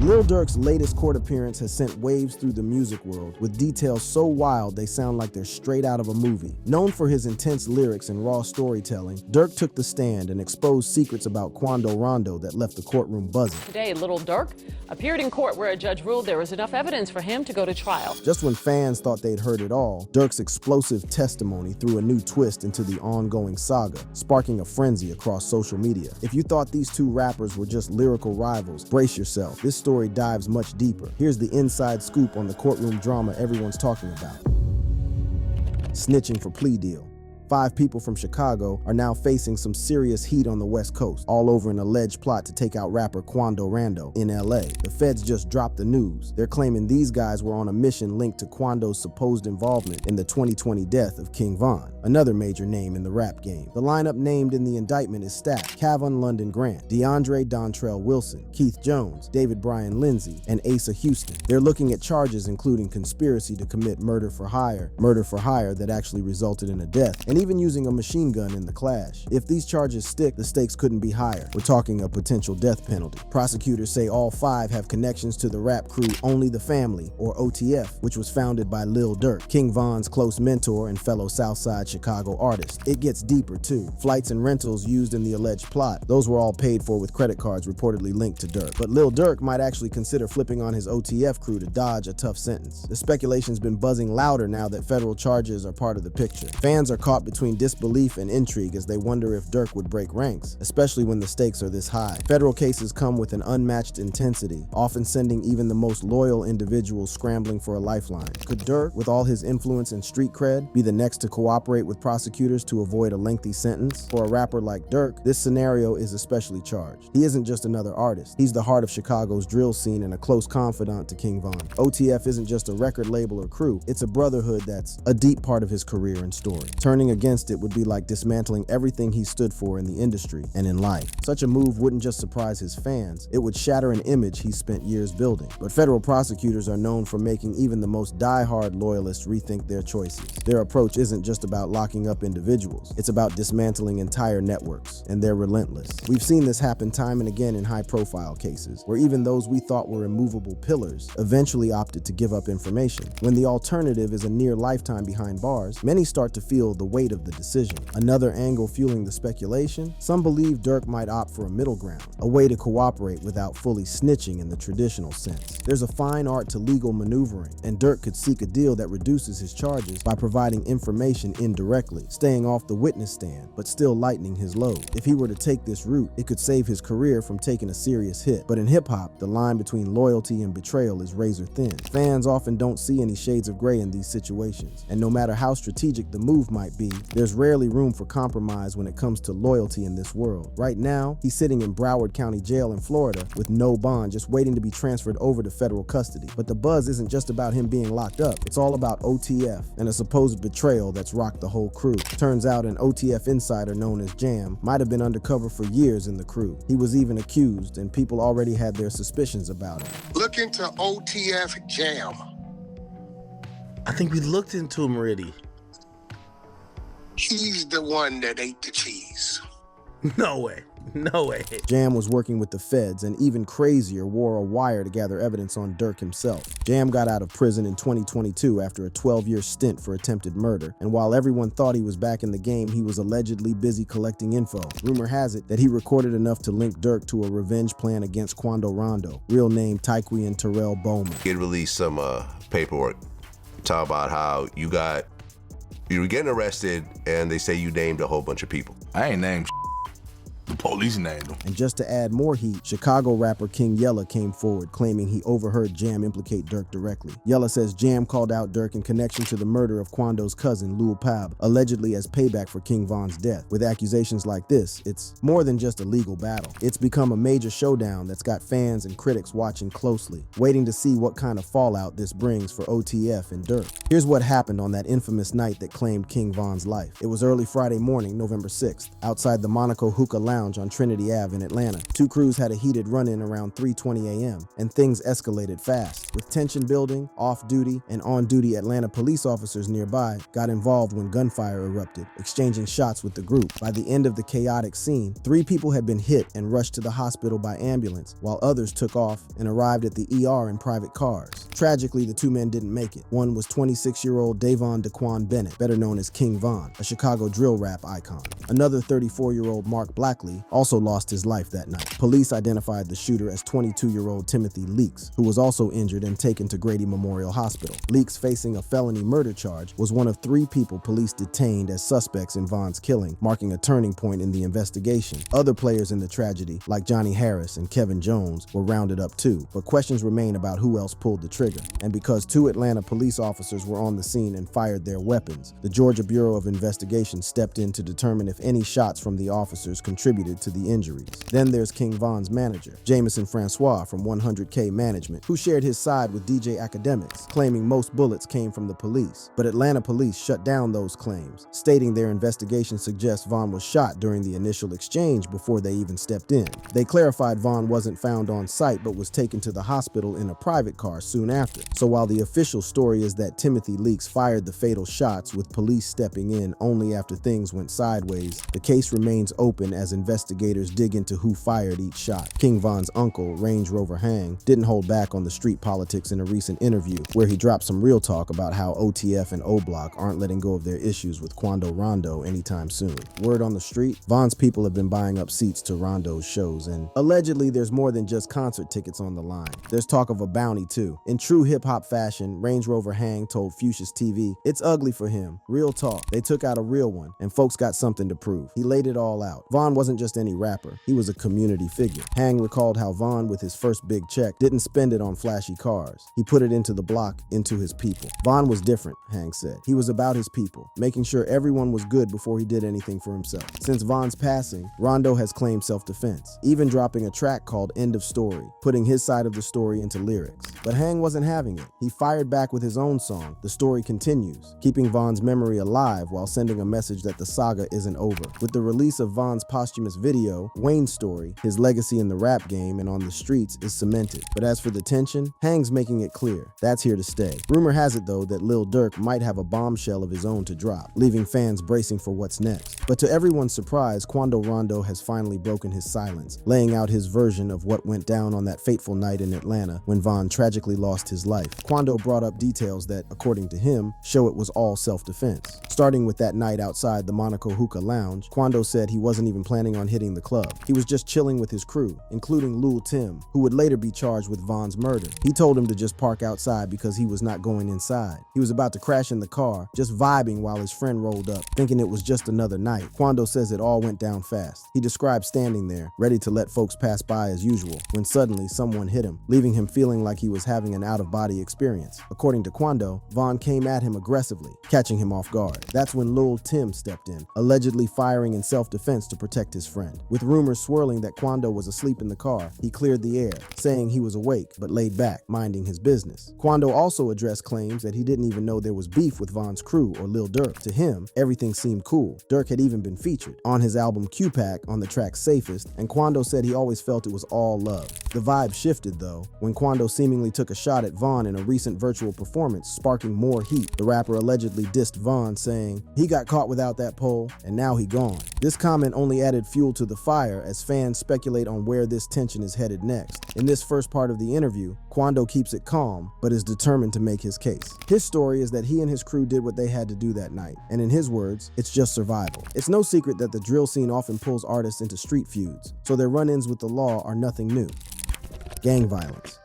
Lil Durk's latest court appearance has sent waves through the music world, with details so wild they sound like they're straight out of a movie. Known for his intense lyrics and raw storytelling, Durk took the stand and exposed secrets about Quando Rondo that left the courtroom buzzing. Today, Lil Durk appeared in court where a judge ruled there was enough evidence for him to go to trial. Just when fans thought they'd heard it all, Durk's explosive testimony threw a new twist into the ongoing saga, sparking a frenzy across social media. If you thought these two rappers were just lyrical rivals, brace yourself. This story dives much deeper. Here's the inside scoop on the courtroom drama everyone's talking about. Snitching for plea deal. 5 people from Chicago are now facing some serious heat on the West Coast, all over an alleged plot to take out rapper Quando Rondo in LA. The feds just dropped the news. They're claiming these guys were on a mission linked to Quando's supposed involvement in the 2020 death of King Von, another major name in the rap game. The lineup named in the indictment is stacked: Kavon London Grant, DeAndre Dontrell Wilson, Keith Jones, David Bryan Lindsay, and Asa Houston. They're looking at charges including conspiracy to commit murder for hire that actually resulted in a death, and even using a machine gun in the clash. If these charges stick, the stakes couldn't be higher. We're talking a potential death penalty. Prosecutors say all 5 have connections to the rap crew Only the Family, or OTF, which was founded by Lil Durk, King Von's close mentor and fellow Southside Chicago artist. It gets deeper too. Flights and rentals used in the alleged plot, those were all paid for with credit cards reportedly linked to Durk. But Lil Durk might actually consider flipping on his OTF crew to dodge a tough sentence. The speculation's been buzzing louder now that federal charges are part of the picture. Fans are caught between disbelief and intrigue as they wonder if Durk would break ranks, especially when the stakes are this high. Federal cases come with an unmatched intensity, often sending even the most loyal individuals scrambling for a lifeline. Could Durk, with all his influence and street cred, be the next to cooperate with prosecutors to avoid a lengthy sentence? For a rapper like Durk, this scenario is especially charged. He isn't just another artist. He's the heart of Chicago's drill scene and a close confidant to King Von. OTF isn't just a record label or crew, it's a brotherhood that's a deep part of his career and story. Turning against it would be like dismantling everything he stood for in the industry and in life. Such a move wouldn't just surprise his fans, it would shatter an image he spent years building. But federal prosecutors are known for making even the most die-hard loyalists rethink their choices. Their approach isn't just about locking up individuals, it's about dismantling entire networks, and they're relentless. We've seen this happen time and again in high-profile cases, where even those we thought were immovable pillars eventually opted to give up information. When the alternative is a near lifetime behind bars, many start to feel the weight of the decision. Another angle fueling the speculation, some believe Durk might opt for a middle ground, a way to cooperate without fully snitching in the traditional sense. There's a fine art to legal maneuvering, and Durk could seek a deal that reduces his charges by providing information indirectly, staying off the witness stand, but still lightening his load. If he were to take this route, it could save his career from taking a serious hit. But in hip-hop, the line between loyalty and betrayal is razor thin. Fans often don't see any shades of gray in these situations, and no matter how strategic the move might be, there's rarely room for compromise when it comes to loyalty in this world. Right now, he's sitting in Broward County Jail in Florida with no bond, just waiting to be transferred over to federal custody. But the buzz isn't just about him being locked up, it's all about OTF and a supposed betrayal that's rocked the whole crew. Turns out an OTF insider known as Jam might have been undercover for years in the crew. He was even accused, and people already had their suspicions about him. Look into OTF Jam. I think we looked into him already. He's the one that ate the cheese. No way. No way. Jam was working with the feds and, even crazier, wore a wire to gather evidence on Durk himself. Jam got out of prison in 2022 after a 12-year stint for attempted murder, and while everyone thought he was back in the game, he was allegedly busy collecting info. Rumor has it that he recorded enough to link Durk to a revenge plan against Quando Rondo, real name Tyquan Terrell Bowman. He released some paperwork talking about how you were getting arrested and they say you named a whole bunch of people. I ain't named the police named him. And just to add more heat, Chicago rapper King Yella came forward claiming he overheard Jam implicate Durk directly. Yella says Jam called out Durk in connection to the murder of Quando's cousin, Lil Pab, allegedly as payback for King Von's death. With accusations like this, it's more than just a legal battle. It's become a major showdown that's got fans and critics watching closely, waiting to see what kind of fallout this brings for OTF and Durk. Here's what happened on that infamous night that claimed King Von's life. It was early Friday morning, November 6th, outside the Monaco Hookah Lounge Lounge on Trinity Ave in Atlanta. Two crews had a heated run-in around 3:20 a.m., and things escalated fast. With tension building, off-duty and on-duty Atlanta police officers nearby got involved when gunfire erupted, exchanging shots with the group. By the end of the chaotic scene, 3 people had been hit and rushed to the hospital by ambulance, while others took off and arrived at the ER in private cars. Tragically, the 2 men didn't make it. One was 26-year-old Davon Daquan Bennett, better known as King Von, a Chicago drill rap icon. Another 34-year-old Mark Blackley also lost his life that night. Police identified the shooter as 22-year-old Timothy Leaks, who was also injured and taken to Grady Memorial Hospital. Leaks, facing a felony murder charge, was one of 3 people police detained as suspects in Von's killing, marking a turning point in the investigation. Other players in the tragedy, like Johnny Harris and Kevin Jones, were rounded up too, but questions remain about who else pulled the trigger. And because 2 Atlanta police officers were on the scene and fired their weapons, the Georgia Bureau of Investigation stepped in to determine if any shots from the officers contributed to the injuries. Then there's King Von's manager, Jameson Francois from 100K Management, who shared his side with DJ Academics, claiming most bullets came from the police. But Atlanta police shut down those claims, stating their investigation suggests Von was shot during the initial exchange before they even stepped in. They clarified Von wasn't found on site but was taken to the hospital in a private car soon after. So while the official story is that Timothy Leaks fired the fatal shots with police stepping in only after things went sideways, the case remains open as investigators dig into who fired each shot. King Von's uncle, Range Rover Hang, didn't hold back on the street politics in a recent interview where he dropped some real talk about how OTF and O-Block aren't letting go of their issues with Quando Rondo anytime soon. Word on the street, Von's people have been buying up seats to Rondo's shows, and allegedly there's more than just concert tickets on the line. There's talk of a bounty too. In true hip-hop fashion, Range Rover Hang told Fuchsia's TV, "It's ugly for him. Real talk. They took out a real one, and folks got something to prove." He laid it all out. Von wasn't just any rapper. He was a community figure. Hang recalled how Von, with his first big check, didn't spend it on flashy cars. He put it into the block, into his people. Von was different, Hang said. He was about his people, making sure everyone was good before he did anything for himself. Since Von's passing, Rondo has claimed self-defense, even dropping a track called End of Story, putting his side of the story into lyrics. But Hang wasn't having it. He fired back with his own song, The Story Continues, keeping Von's memory alive while sending a message that the saga isn't over. With the release of Von's posthumous video, Wayne's story, his legacy in the rap game and on the streets, is cemented. But as for the tension, Hang's making it clear, that's here to stay. Rumor has it though that Lil Durk might have a bombshell of his own to drop, leaving fans bracing for what's next. But to everyone's surprise, Quando Rondo has finally broken his silence, laying out his version of what went down on that fateful night in Atlanta when Von tragically lost his life. Quando brought up details that, according to him, show it was all self-defense. Starting with that night outside the Monaco Hookah Lounge, Quando said he wasn't even planning on hitting the club. He was just chilling with his crew, including Lil Tim, who would later be charged with Von's murder. He told him to just park outside because he was not going inside. He was about to crash in the car, just vibing while his friend rolled up, thinking it was just another night. Quando says it all went down fast. He described standing there, ready to let folks pass by as usual, when suddenly someone hit him, leaving him feeling like he was having an out-of-body experience. According to Quando, Von came at him aggressively, catching him off guard. That's when Lil Tim stepped in, allegedly firing in self-defense to protect his friend. With rumors swirling that Quando was asleep in the car, he cleared the air, saying he was awake but laid back, minding his business. Quando also addressed claims that he didn't even know there was beef with Von's crew or Lil Durk. To him, everything seemed cool. Durk had even been featured on his album Q-Pack on the track Safest, and Quando said he always felt it was all love. The vibe shifted though, when Quando seemingly took a shot at Von in a recent virtual performance, sparking more heat. The rapper allegedly dissed Von, saying, "He got caught without that pole, and now he gone." This comment only added fuel to the fire as fans speculate on where this tension is headed next. In this first part of the interview, Quando keeps it calm, but is determined to make his case. His story is that he and his crew did what they had to do that night, and in his words, it's just survival. It's no secret that the drill scene often pulls artists into street feuds, so their run-ins with the law are nothing new. Gang violence.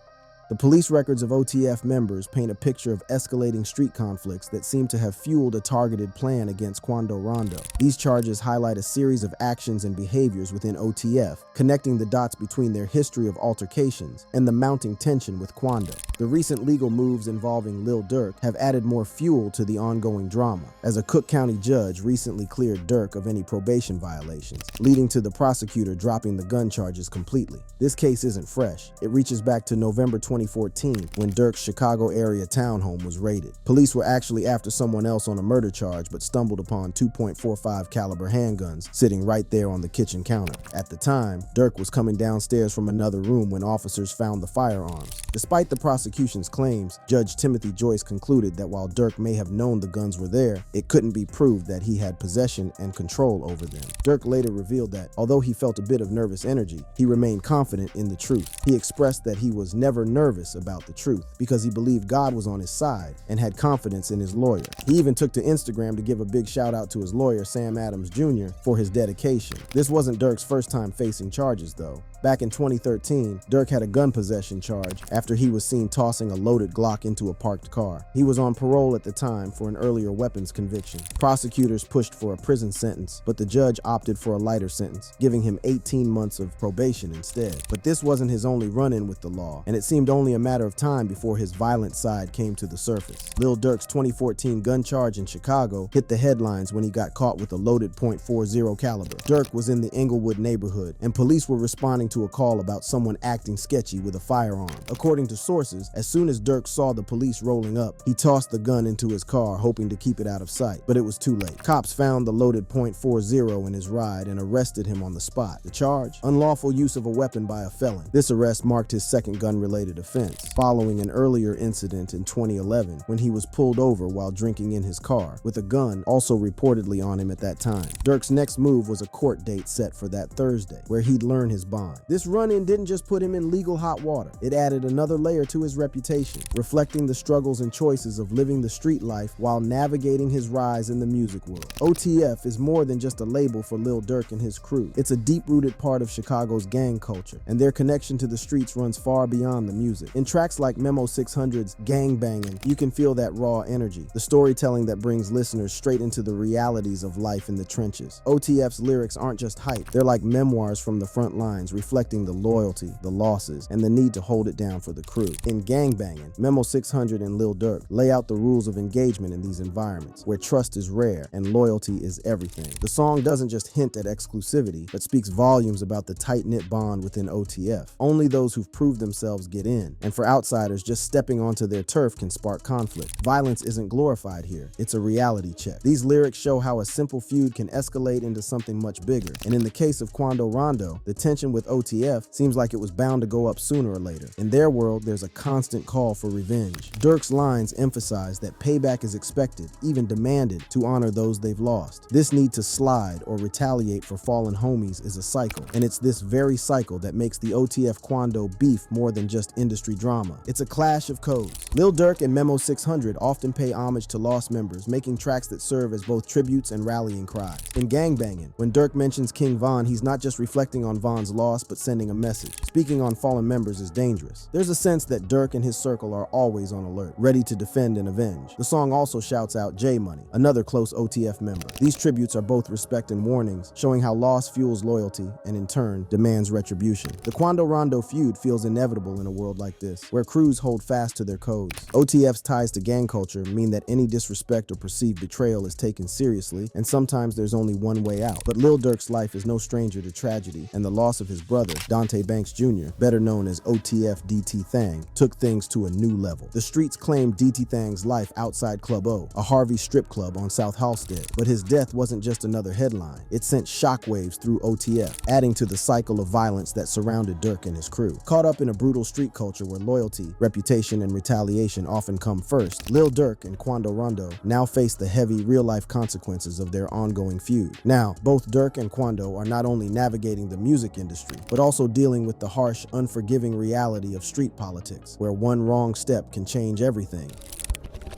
The police records of OTF members paint a picture of escalating street conflicts that seem to have fueled a targeted plan against Quando Rondo. These charges highlight a series of actions and behaviors within OTF, connecting the dots between their history of altercations and the mounting tension with Quando. The recent legal moves involving Lil Durk have added more fuel to the ongoing drama, as a Cook County judge recently cleared Durk of any probation violations, leading to the prosecutor dropping the gun charges completely. This case isn't fresh. It reaches back to November 2014 when Durk's Chicago area townhome was raided. Police were actually after someone else on a murder charge but stumbled upon 2.45 caliber handguns sitting right there on the kitchen counter. At the time, Durk was coming downstairs from another room when officers found the firearms. Despite the prosecution's claims, Judge Timothy Joyce concluded that while Durk may have known the guns were there, it couldn't be proved that he had possession and control over them. Durk later revealed that, although he felt a bit of nervous energy, he remained confident in the truth. He expressed that he was never nervous about the truth because he believed God was on his side and had confidence in his lawyer. He even took to Instagram to give a big shout out to his lawyer, Sam Adams Jr., for his dedication. This wasn't Durk's first time facing charges, though. Back in 2013, Durk had a gun possession charge after he was seen tossing a loaded Glock into a parked car. He was on parole at the time for an earlier weapons conviction. Prosecutors pushed for a prison sentence, but the judge opted for a lighter sentence, giving him 18 months of probation instead. But this wasn't his only run-in with the law, and it seemed only a matter of time before his violent side came to the surface. Lil Durk's 2014 gun charge in Chicago hit the headlines when he got caught with a loaded .40 caliber. Durk was in the Englewood neighborhood, and police were responding to a call about someone acting sketchy with a firearm. According to sources, as soon as Durk saw the police rolling up, he tossed the gun into his car, hoping to keep it out of sight, but it was too late. Cops found the loaded .40 in his ride and arrested him on the spot. The charge? Unlawful use of a weapon by a felon. This arrest marked his second gun-related offense, following an earlier incident in 2011 when he was pulled over while drinking in his car, with a gun also reportedly on him at that time. Durk's next move was a court date set for that Thursday, where he'd learn his bond. This run-in didn't just put him in legal hot water. It added another layer to his reputation, reflecting the struggles and choices of living the street life while navigating his rise in the music world. OTF is more than just a label for Lil Durk and his crew. It's a deep-rooted part of Chicago's gang culture, and their connection to the streets runs far beyond the music. In tracks like Memo 600's Gang Bangin', you can feel that raw energy, the storytelling that brings listeners straight into the realities of life in the trenches. OTF's lyrics aren't just hype, they're like memoirs from the front lines, reflecting the loyalty, the losses, and the need to hold it down for the crew. In Gang Bangin', Memo 600 and Lil Durk lay out the rules of engagement in these environments, where trust is rare and loyalty is everything. The song doesn't just hint at exclusivity, but speaks volumes about the tight-knit bond within OTF. Only those who've proved themselves get in, and for outsiders, just stepping onto their turf can spark conflict. Violence isn't glorified here, it's a reality check. These lyrics show how a simple feud can escalate into something much bigger, and in the case of Quando Rondo, the tension with OTF seems like it was bound to go up sooner or later. In their world, there's a constant call for revenge. Durk's lines emphasize that payback is expected, even demanded, to honor those they've lost. This need to slide or retaliate for fallen homies is a cycle, and it's this very cycle that makes the OTF Quando beef more than just industry drama. It's a clash of codes. Lil Durk and Memo 600 often pay homage to lost members, making tracks that serve as both tributes and rallying cries. In Gang Bangin', when Durk mentions King Von, he's not just reflecting on Von's loss, but sending a message. Speaking on fallen members is dangerous. There's a sense that Durk and his circle are always on alert, ready to defend and avenge. The song also shouts out J Money, another close OTF member. These tributes are both respect and warnings, showing how loss fuels loyalty and in turn demands retribution. The Quando Rondo feud feels inevitable in a world like this, where crews hold fast to their codes. OTF's ties to gang culture mean that any disrespect or perceived betrayal is taken seriously, and sometimes there's only one way out. But Lil Durk's life is no stranger to tragedy, and the loss of his brother, Dante Banks Jr., better known as OTF DT Thang, took things to a new level. The streets claimed DT Thang's life outside Club O, a Harvey strip club on South Halstead. But his death wasn't just another headline. It sent shockwaves through OTF, adding to the cycle of violence that surrounded Durk and his crew. Caught up in a brutal street culture where loyalty, reputation, and retaliation often come first, Lil Durk and Quando Rondo now face the heavy, real-life consequences of their ongoing feud. Now, both Durk and Quando are not only navigating the music industry, but also dealing with the harsh, unforgiving reality of street politics, where one wrong step can change everything.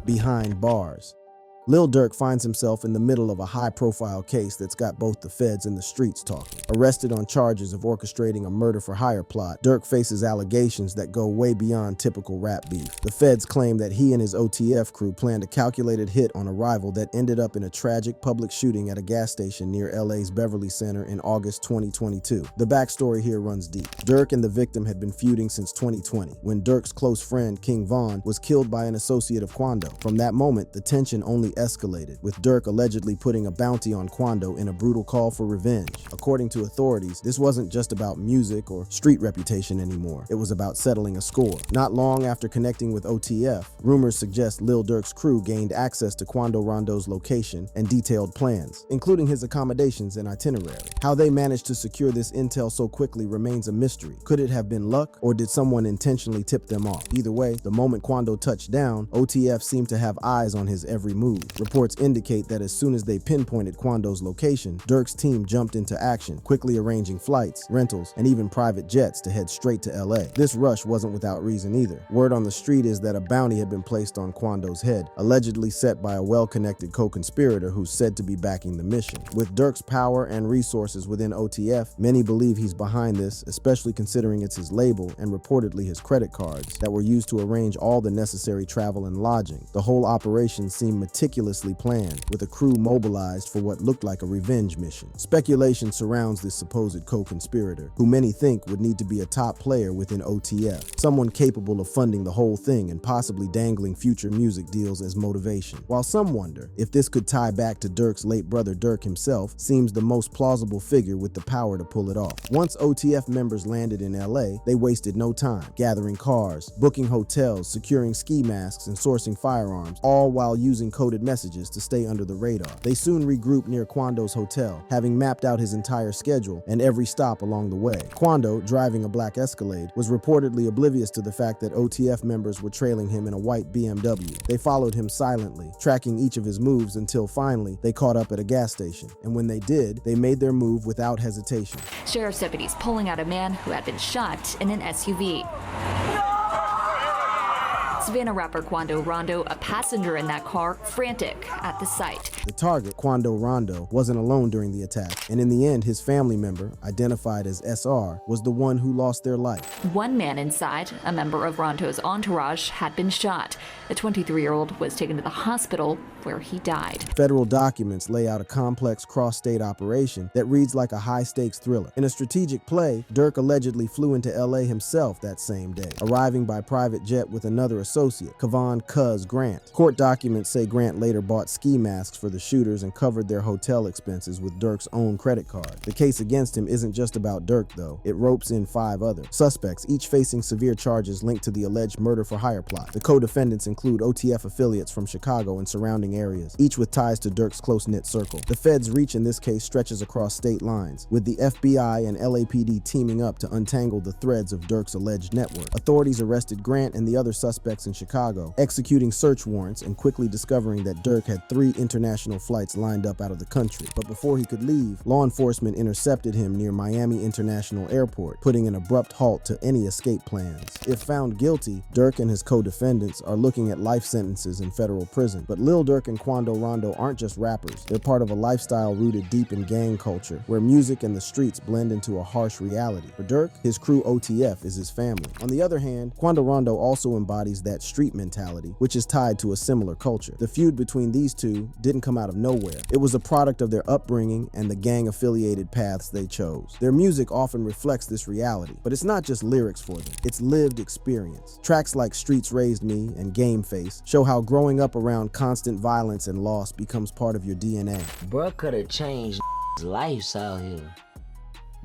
Behind bars. Lil Durk finds himself in the middle of a high-profile case that's got both the feds and the streets talking. Arrested on charges of orchestrating a murder-for-hire plot, Durk faces allegations that go way beyond typical rap beef. The feds claim that he and his OTF crew planned a calculated hit on a rival that ended up in a tragic public shooting at a gas station near LA's Beverly Center in August 2022. The backstory here runs deep. Durk and the victim had been feuding since 2020, when Durk's close friend, King Von, was killed by an associate of Quando. From that moment, the tension only escalated, with Durk allegedly putting a bounty on Quando in a brutal call for revenge. According to authorities, this wasn't just about music or street reputation anymore. It was about settling a score. Not long after connecting with OTF, rumors suggest Lil Durk's crew gained access to Quando Rondo's location and detailed plans, including his accommodations and itinerary. How they managed to secure this intel so quickly remains a mystery. Could it have been luck, or did someone intentionally tip them off? Either way, the moment Quando touched down, OTF seemed to have eyes on his every move. Reports indicate that as soon as they pinpointed Quando's location, Durk's team jumped into action, quickly arranging flights, rentals, and even private jets to head straight to LA. This rush wasn't without reason either. Word on the street is that a bounty had been placed on Quando's head, allegedly set by a well-connected co-conspirator who's said to be backing the mission. With Durk's power and resources within OTF, many believe he's behind this, especially considering it's his label and reportedly his credit cards that were used to arrange all the necessary travel and lodging. The whole operation seemed meticulously planned, with a crew mobilized for what looked like a revenge mission. Speculation surrounds this supposed co-conspirator, who many think would need to be a top player within OTF, someone capable of funding the whole thing and possibly dangling future music deals as motivation. While some wonder if this could tie back to Durk's late brother Durk himself, seems the most plausible figure with the power to pull it off. Once OTF members landed in LA, they wasted no time, gathering cars, booking hotels, securing ski masks, and sourcing firearms, all while using coded messages to stay under the radar. They soon regrouped near Quando's hotel, having mapped out his entire schedule and every stop along the way. Quando, driving a black Escalade, was reportedly oblivious to the fact that OTF members were trailing him in a white BMW. They followed him silently, tracking each of his moves until finally they caught up at a gas station. And when they did, they made their move without hesitation. Sheriff's deputies pulling out a man who had been shot in an SUV. Savannah rapper Quando Rondo, a passenger in that car, frantic at the sight. The target, Quando Rondo, wasn't alone during the attack, and in the end, his family member, identified as SR, was the one who lost their life. One man inside, a member of Rondo's entourage, had been shot. The 23-year-old was taken to the hospital where he died. Federal documents lay out a complex cross-state operation that reads like a high-stakes thriller. In a strategic play, Durk allegedly flew into LA himself that same day, arriving by private jet with another associate, Kavon "Cuz" Grant. Court documents say Grant later bought ski masks for the shooters and covered their hotel expenses with Durk's own credit card. The case against him isn't just about Durk, though. It ropes in 5 other suspects, each facing severe charges linked to the alleged murder-for-hire plot. The co-defendants include OTF affiliates from Chicago and surrounding areas, each with ties to Durk's close-knit circle. The feds' reach in this case stretches across state lines, with the FBI and LAPD teaming up to untangle the threads of Durk's alleged network. Authorities arrested Grant and the other suspects in Chicago, executing search warrants and quickly discovering that Durk had 3 international flights lined up out of the country. But before he could leave, law enforcement intercepted him near Miami International Airport, putting an abrupt halt to any escape plans. If found guilty, Durk and his co-defendants are looking at life sentences in federal prison. But Lil Durk and Quando Rondo aren't just rappers. They're part of a lifestyle rooted deep in gang culture, where music and the streets blend into a harsh reality. For Durk, his crew OTF is his family. On the other hand, Quando Rondo also embodies that street mentality, which is tied to a similar culture. The feud between these two didn't come out of nowhere. It was a product of their upbringing and the gang-affiliated paths they chose. Their music often reflects this reality, but it's not just lyrics for them, it's lived experience. Tracks like Streets Raised Me and Game Face show how growing up around constant violence and loss becomes part of your DNA. Bruh could have changed lives out here.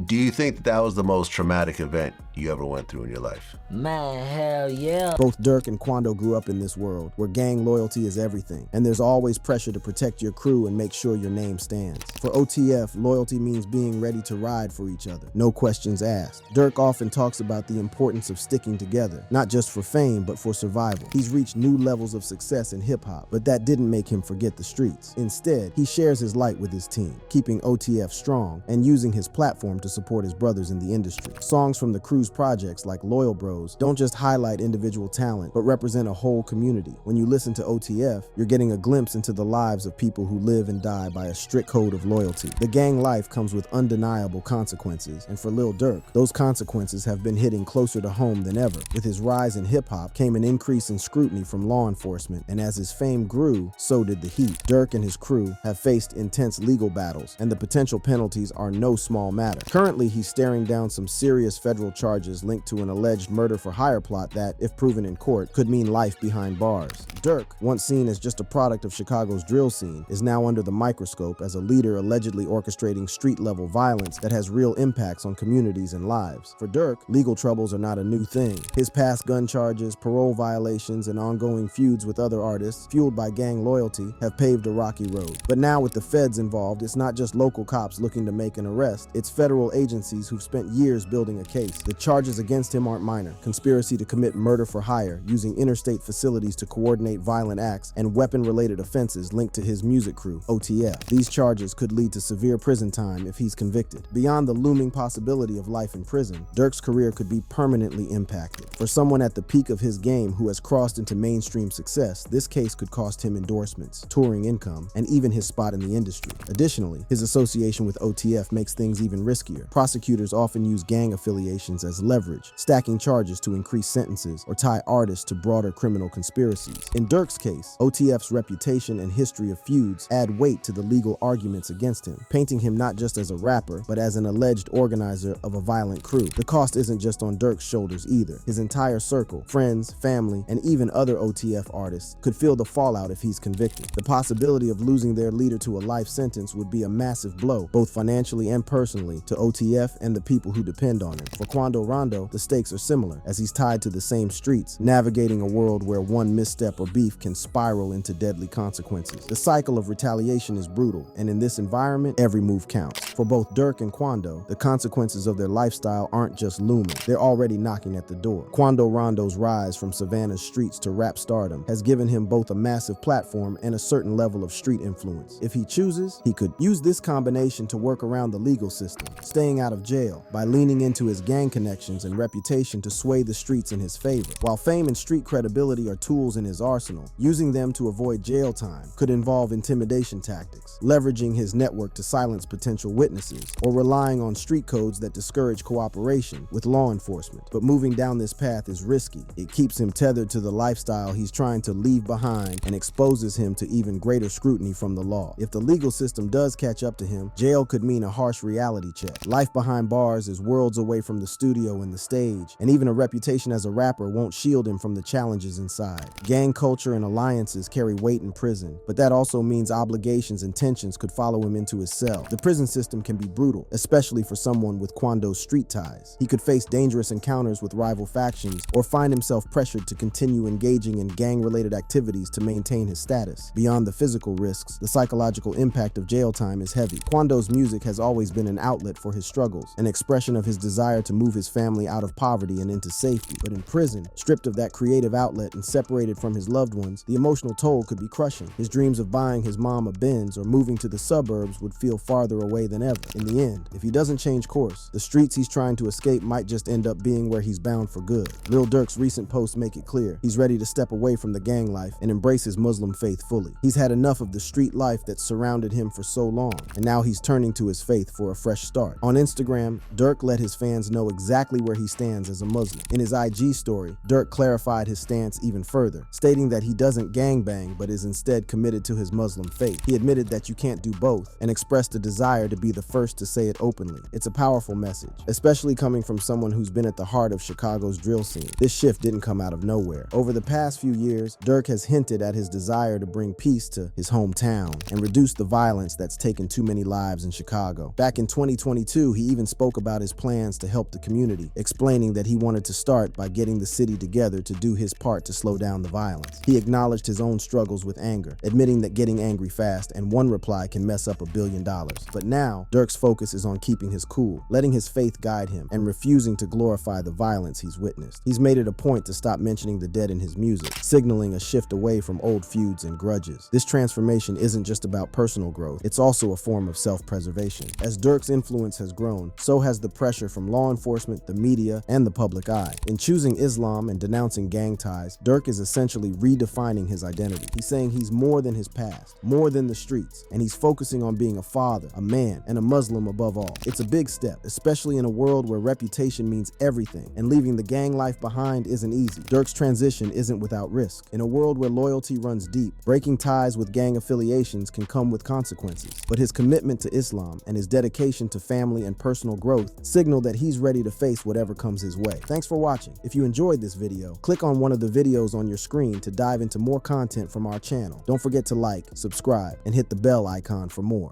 Do you think that was the most traumatic event you ever went through in your life? Man, hell yeah. Both Durk and Quando grew up in this world where gang loyalty is everything, and there's always pressure to protect your crew and make sure your name stands. For OTF, loyalty means being ready to ride for each other, no questions asked. Durk often talks about the importance of sticking together, not just for fame, but for survival. He's reached new levels of success in hip-hop, but that didn't make him forget the streets. Instead, he shares his light with his team, keeping OTF strong and using his platform to support his brothers in the industry. Songs from the crew's Quando's projects, like Loyal Bros, don't just highlight individual talent, but represent a whole community. When you listen to OTF, you're getting a glimpse into the lives of people who live and die by a strict code of loyalty. The gang life comes with undeniable consequences, and for Lil Durk, those consequences have been hitting closer to home than ever. With his rise in hip-hop came an increase in scrutiny from law enforcement, and as his fame grew, so did the heat. Durk and his crew have faced intense legal battles, and the potential penalties are no small matter. Currently, he's staring down some serious federal charges linked to an alleged murder-for-hire plot that, if proven in court, could mean life behind bars. Durk, once seen as just a product of Chicago's drill scene, is now under the microscope as a leader allegedly orchestrating street-level violence that has real impacts on communities and lives. For Durk, legal troubles are not a new thing. His past gun charges, parole violations, and ongoing feuds with other artists, fueled by gang loyalty, have paved a rocky road. But now with the feds involved, it's not just local cops looking to make an arrest, it's federal agencies who've spent years building a case. The charges against him aren't minor: conspiracy to commit murder for hire, using interstate facilities to coordinate violent acts, and weapon-related offenses linked to his music crew, OTF. These charges could lead to severe prison time if he's convicted. Beyond the looming possibility of life in prison, Durk's career could be permanently impacted. For someone at the peak of his game who has crossed into mainstream success, this case could cost him endorsements, touring income, and even his spot in the industry. Additionally, his association with OTF makes things even riskier. Prosecutors often use gang affiliations as leverage, stacking charges to increase sentences or tie artists to broader criminal conspiracies. In Durk's case, OTF's reputation and history of feuds add weight to the legal arguments against him, painting him not just as a rapper, but as an alleged organizer of a violent crew. The cost isn't just on Durk's shoulders either. His entire circle, friends, family, and even other OTF artists could feel the fallout if he's convicted. The possibility of losing their leader to a life sentence would be a massive blow, both financially and personally, to OTF and the people who depend on him. For Quando Rondo, the stakes are similar, as he's tied to the same streets, navigating a world where one misstep or beef can spiral into deadly consequences. The cycle of retaliation is brutal, and in this environment, every move counts. For both Durk and Quando, the consequences of their lifestyle aren't just looming, they're already knocking at the door. Quando Rondo's rise from Savannah's streets to rap stardom has given him both a massive platform and a certain level of street influence. If he chooses, he could use this combination to work around the legal system, staying out of jail by leaning into his gang connections and reputation to sway the streets in his favor. While fame and street credibility are tools in his arsenal, using them to avoid jail time could involve intimidation tactics, leveraging his network to silence potential witnesses, or relying on street codes that discourage cooperation with law enforcement. But moving down this path is risky. It keeps him tethered to the lifestyle he's trying to leave behind and exposes him to even greater scrutiny from the law. If the legal system does catch up to him, jail could mean a harsh reality check. Life behind bars is worlds away from the studio and the stage, and even a reputation as a rapper won't shield him from the challenges inside. Gang culture and alliances carry weight in prison, but that also means obligations and tensions could follow him into his cell. The prison system can be brutal, especially for someone with Quando's street ties. He could face dangerous encounters with rival factions or find himself pressured to continue engaging in gang-related activities to maintain his status. Beyond the physical risks, the psychological impact of jail time is heavy. Quando's music has always been an outlet for his struggles, an expression of his desire to move his family out of poverty and into safety. But in prison, stripped of that creative outlet and separated from his loved ones, the emotional toll could be crushing. His dreams of buying his mom a Benz or moving to the suburbs would feel farther away than ever. In the end, if he doesn't change course, the streets he's trying to escape might just end up being where he's bound for good. Lil Durk's recent posts make it clear he's ready to step away from the gang life and embrace his Muslim faith fully. He's had enough of the street life that surrounded him for so long, and now he's turning to his faith for a fresh start. On Instagram, Durk let his fans know exactly where he stands as a Muslim. In his IG story, Durk clarified his stance even further, stating that he doesn't gangbang but is instead committed to his Muslim faith. He admitted that you can't do both and expressed a desire to be the first to say it openly. It's a powerful message, especially coming from someone who's been at the heart of Chicago's drill scene. This shift didn't come out of nowhere. Over the past few years, Durk has hinted at his desire to bring peace to his hometown and reduce the violence that's taken too many lives in Chicago. Back in 2022, he even spoke about his plans to help the community, explaining that he wanted to start by getting the city together to do his part to slow down the violence. He acknowledged his own struggles with anger, admitting that getting angry fast and one reply can mess up $1 billion. But now, Durk's focus is on keeping his cool, letting his faith guide him, and refusing to glorify the violence he's witnessed. He's made it a point to stop mentioning the dead in his music, signaling a shift away from old feuds and grudges. This transformation isn't just about personal growth, it's also a form of self-preservation. As Durk's influence has grown, so has the pressure from law enforcement enforcement, the media, and the public eye. In choosing Islam and denouncing gang ties, Durk is essentially redefining his identity. He's saying he's more than his past, more than the streets, and he's focusing on being a father, a man, and a Muslim above all. It's a big step, especially in a world where reputation means everything, and leaving the gang life behind isn't easy. Durk's transition isn't without risk. In a world where loyalty runs deep, breaking ties with gang affiliations can come with consequences. But his commitment to Islam and his dedication to family and personal growth signal that he's ready to face whatever comes his way. Thanks for watching. If you enjoyed this video, click on one of the videos on your screen to dive into more content from our channel. Don't forget to like, subscribe, and hit the bell icon for more.